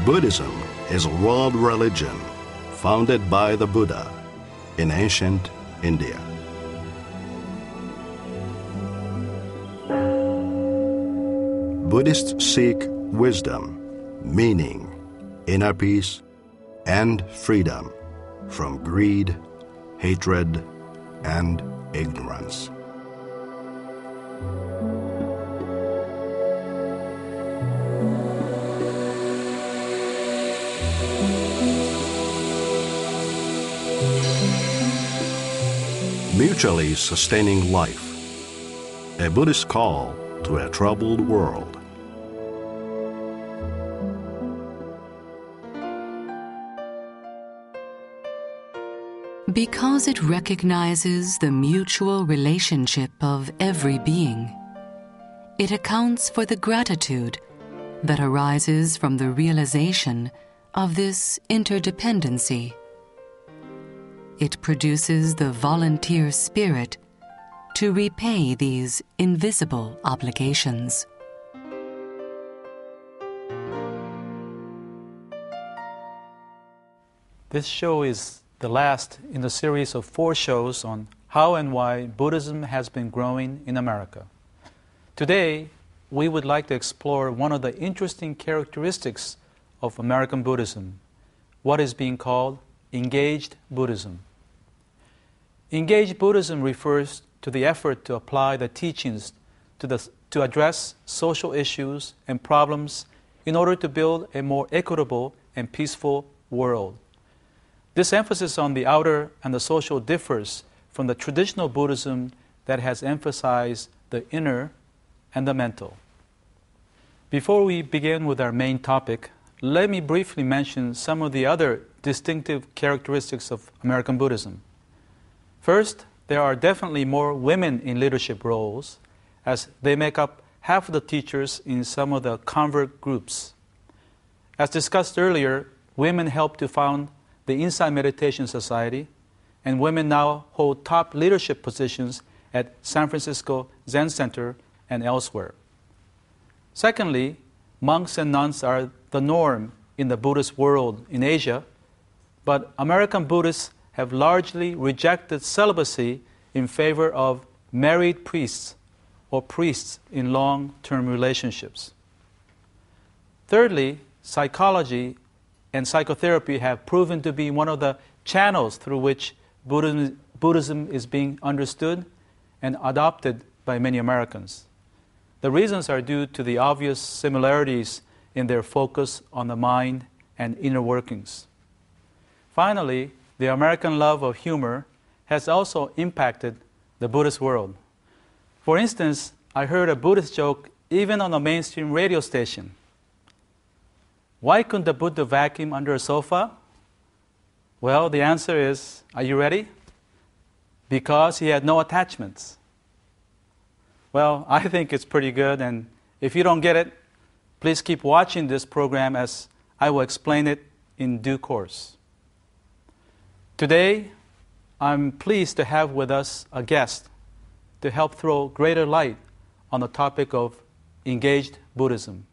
Buddhism is a world religion founded by the Buddha in ancient India. Buddhists seek wisdom, meaning, inner peace, and freedom from greed, hatred, and ignorance. Mutually sustaining life, a Buddhist call to a troubled world. Because it recognizes the mutual relationship of every being, it accounts for the gratitude that arises from the realization of this interdependency. It produces the volunteer spirit to repay these invisible obligations. This show is the last in a series of 4 shows on how and why Buddhism has been growing in America. Today, we would like to explore one of the interesting characteristics of American Buddhism, what is being called engaged Buddhism. Engaged Buddhism refers to the effort to apply the teachings to address social issues and problems in order to build a more equitable and peaceful world. This emphasis on the outer and the social differs from the traditional Buddhism that has emphasized the inner and the mental. Before we begin with our main topic, let me briefly mention some of the other distinctive characteristics of American Buddhism. First, there are definitely more women in leadership roles, as they make up half of the teachers in some of the convert groups. As discussed earlier, women helped to found the Insight Meditation Society, and women now hold top leadership positions at San Francisco Zen Center and elsewhere. Secondly, monks and nuns are the norm in the Buddhist world in Asia, but American Buddhists have largely rejected celibacy in favor of married priests or priests in long-term relationships. Thirdly, psychology and psychotherapy have proven to be one of the channels through which Buddhism is being understood and adopted by many Americans. The reasons are due to the obvious similarities in their focus on the mind and inner workings. Finally, the American love of humor has also impacted the Buddhist world. For instance, I heard a Buddhist joke even on a mainstream radio station. Why couldn't the Buddha vacuum under a sofa? Well, the answer is, are you ready? Because he had no attachments. Well, I think it's pretty good, and if you don't get it, please keep watching this program as I will explain it in due course. Today, I'm pleased to have with us a guest to help throw greater light on the topic of engaged Buddhism.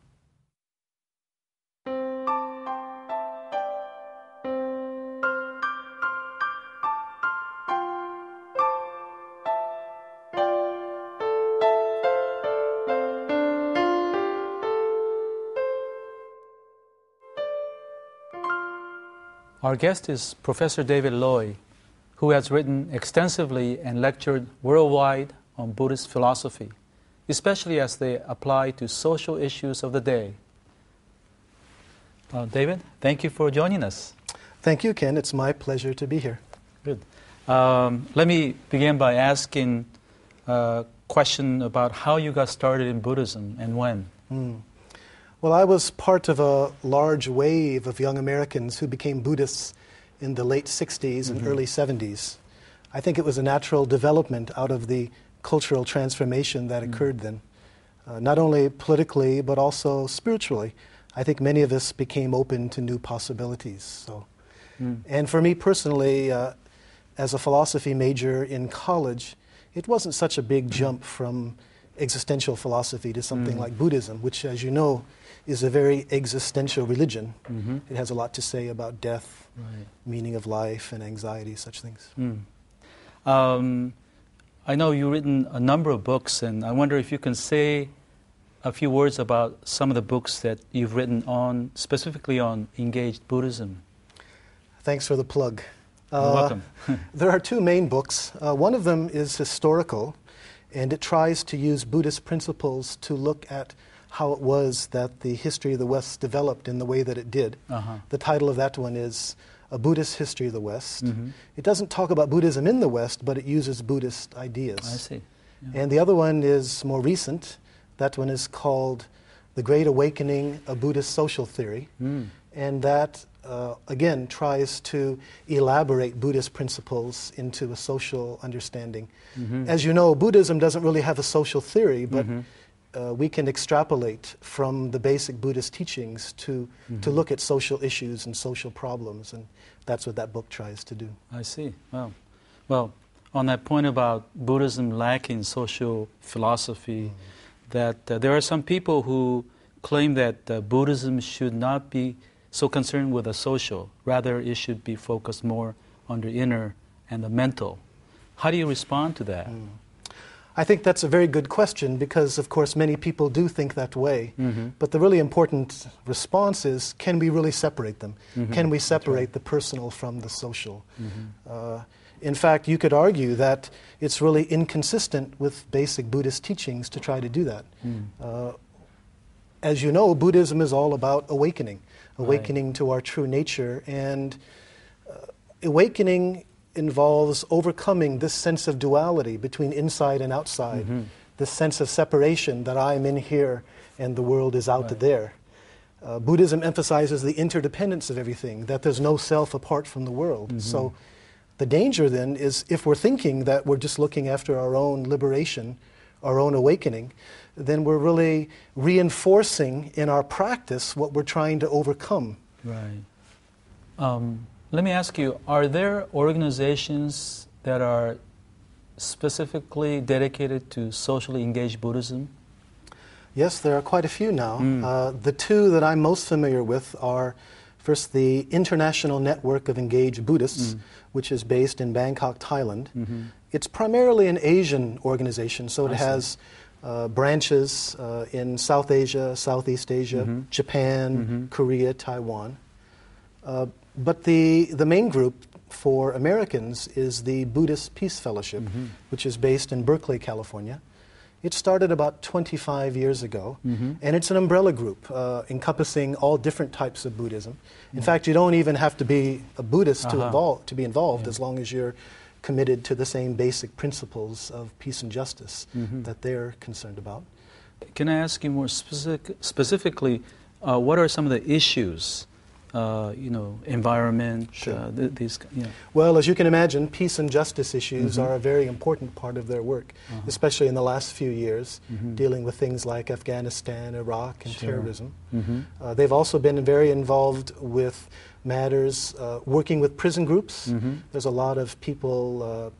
Our guest is Professor David Loy, who has written extensively and lectured worldwide on Buddhist philosophy, especially as they apply to social issues of the day. David, thank you for joining us. Thank you, Ken. It's my pleasure to be here. Good. Let me begin by asking a question about how you got started in Buddhism and when. Well, I was part of a large wave of young Americans who became Buddhists in the late 60s and early 70s. I think it was a natural development out of the cultural transformation that occurred then, not only politically but also spiritually. I think many of us became open to new possibilities. And for me personally, as a philosophy major in college, it wasn't such a big jump from existential philosophy to something like Buddhism, which, as you know, is a very existential religion. It has a lot to say about death, meaning of life, and anxiety, such things. I know you've written a number of books, and I wonder if you can say a few words about some of the books that you've written on, specifically on engaged Buddhism. Thanks for the plug. You're welcome. There are two main books. One of them is historical, and it tries to use Buddhist principles to look at how it was that the history of the West developed in the way that it did. The title of that one is A Buddhist History of the West. It doesn't talk about Buddhism in the West, but it uses Buddhist ideas. I see. And the other one is more recent. That one is called The Great Awakening, A Buddhist Social Theory. And that, again, tries to elaborate Buddhist principles into a social understanding. As you know, Buddhism doesn't really have a social theory, but we can extrapolate from the basic Buddhist teachings to look at social issues and social problems, and that's what that book tries to do. I see. Well, on that point about Buddhism lacking social philosophy, that there are some people who claim that Buddhism should not be so concerned with the social, rather it should be focused more on the inner and the mental. How do you respond to that? I think that's a very good question because, of course, many people do think that way. But the really important response is, can we really separate them? Can we separate the personal from the social? In fact, you could argue that it's really inconsistent with basic Buddhist teachings to try to do that. As you know, Buddhism is all about awakening to our true nature, and awakening involves overcoming this sense of duality between inside and outside, this sense of separation that I'm in here and the world is out there. Buddhism emphasizes the interdependence of everything, that there's no self apart from the world. So the danger then is if we're thinking that we're just looking after our own liberation, our own awakening, then we're really reinforcing in our practice what we're trying to overcome. Let me ask you, are there organizations that are specifically dedicated to socially engaged Buddhism? Yes, there are quite a few now. The two that I'm most familiar with are, first, the International Network of Engaged Buddhists, which is based in Bangkok, Thailand. It's primarily an Asian organization, so it has branches in South Asia, Southeast Asia, Japan, Korea, Taiwan. But the main group for Americans is the Buddhist Peace Fellowship, which is based in Berkeley, California. It started about 25 years ago, and it's an umbrella group encompassing all different types of Buddhism. In fact, you don't even have to be a Buddhist to be involved, as long as you're committed to the same basic principles of peace and justice that they're concerned about. Can I ask you more specifically, what are some of the issues? Environment, these. Well, as you can imagine, peace and justice issues are a very important part of their work, especially in the last few years, dealing with things like Afghanistan, Iraq, and terrorism. They've also been very involved with matters working with prison groups. There's a lot of people.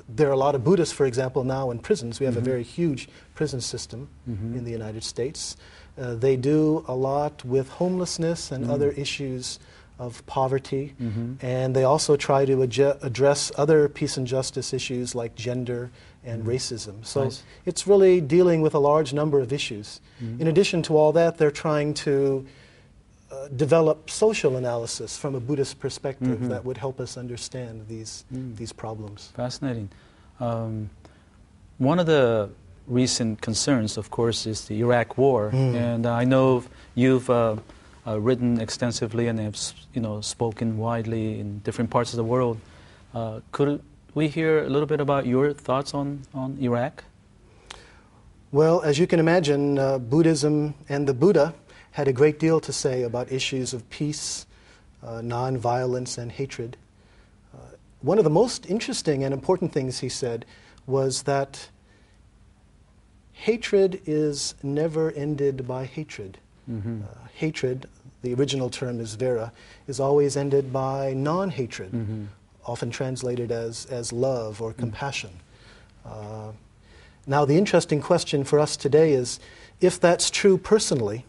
There are a lot of Buddhists, for example, now in prisons. We have a very huge prison system in the United States. They do a lot with homelessness and other issues of poverty, and they also try to address other peace and justice issues like gender and racism. So it's really dealing with a large number of issues. In addition to all that, they're trying to develop social analysis from a Buddhist perspective that would help us understand these problems. Fascinating. One of the recent concerns, of course, is the Iraq War, and I know you've written extensively and have spoken widely in different parts of the world. Could we hear a little bit about your thoughts on Iraq? Well, as you can imagine, Buddhism and the Buddha had a great deal to say about issues of peace, nonviolence, and hatred. One of the most interesting and important things he said was that hatred is never ended by hatred. Hatred, the original term is vera, is always ended by non-hatred, often translated as love or compassion. Now, the interesting question for us today is, if that's true personally,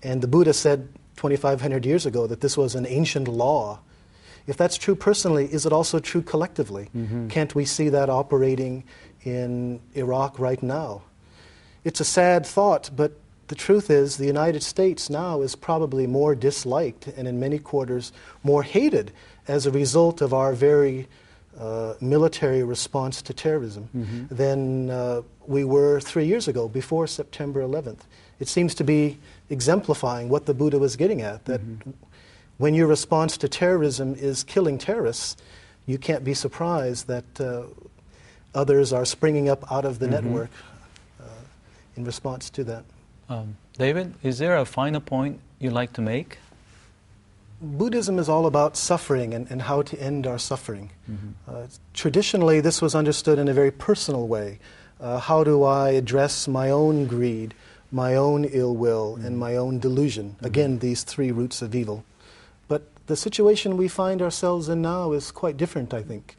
And the Buddha said 2,500 years ago that this was an ancient law. If that's true personally, is it also true collectively? Can't we see that operating in Iraq right now? It's a sad thought, but the truth is the United States now is probably more disliked and in many quarters more hated as a result of our very military response to terrorism than we were 3 years ago, before September 11th. It seems to be exemplifying what the Buddha was getting at, that when your response to terrorism is killing terrorists, you can't be surprised that others are springing up out of the network in response to that. David, is there a final point you'd like to make? Buddhism is all about suffering and how to end our suffering. Traditionally, this was understood in a very personal way. How do I address my own greed, my own ill will, and my own delusion? Again, these three roots of evil. But the situation we find ourselves in now is quite different, I think.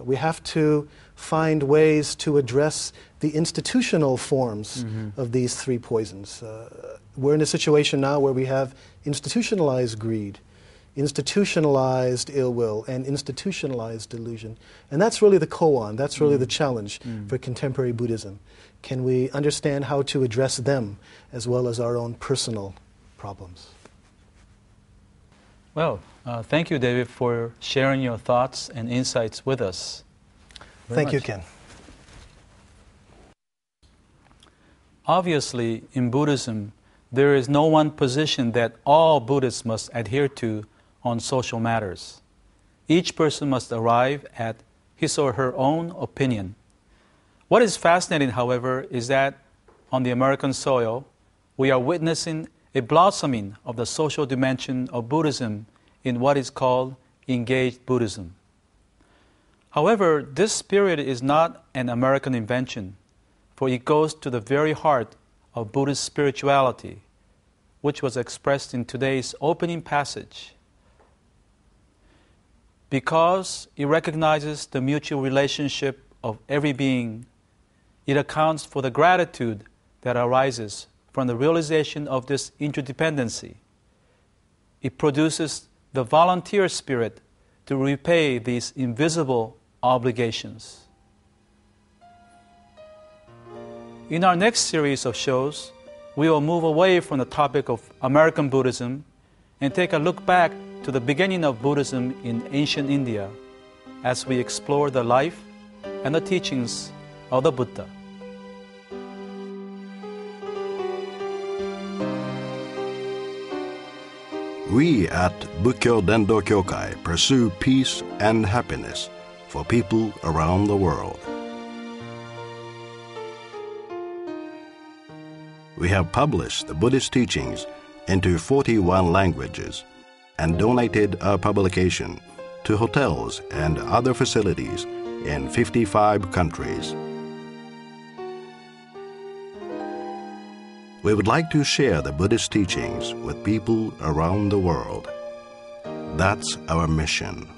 We have to find ways to address the institutional forms of these three poisons. We're in a situation now where we have institutionalized greed, institutionalized ill will, and institutionalized delusion. And that's really the koan, that's really the challenge for contemporary Buddhism. Can we understand how to address them as well as our own personal problems? Well, thank you, David, for sharing your thoughts and insights with us. Thank you, Ken. Obviously, in Buddhism, there is no one position that all Buddhists must adhere to on social matters. Each person must arrive at his or her own opinion. What is fascinating, however, is that on the American soil, we are witnessing a blossoming of the social dimension of Buddhism in what is called engaged Buddhism. However, this spirit is not an American invention, for it goes to the very heart of Buddhist spirituality, which was expressed in today's opening passage. Because it recognizes the mutual relationship of every being, it accounts for the gratitude that arises from the realization of this interdependency. It produces the volunteer spirit to repay these invisible obligations. In our next series of shows, we will move away from the topic of American Buddhism and take a look back to the beginning of Buddhism in ancient India as we explore the life and the teachings of the Buddha. We at Bukkyo Dendo Kyokai pursue peace and happiness for people around the world. We have published the Buddhist teachings into 41 languages and donated our publication to hotels and other facilities in 55 countries. We would like to share the Buddhist teachings with people around the world. That's our mission.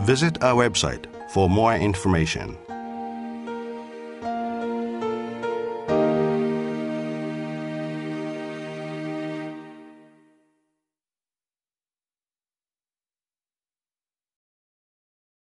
Visit our website for more information.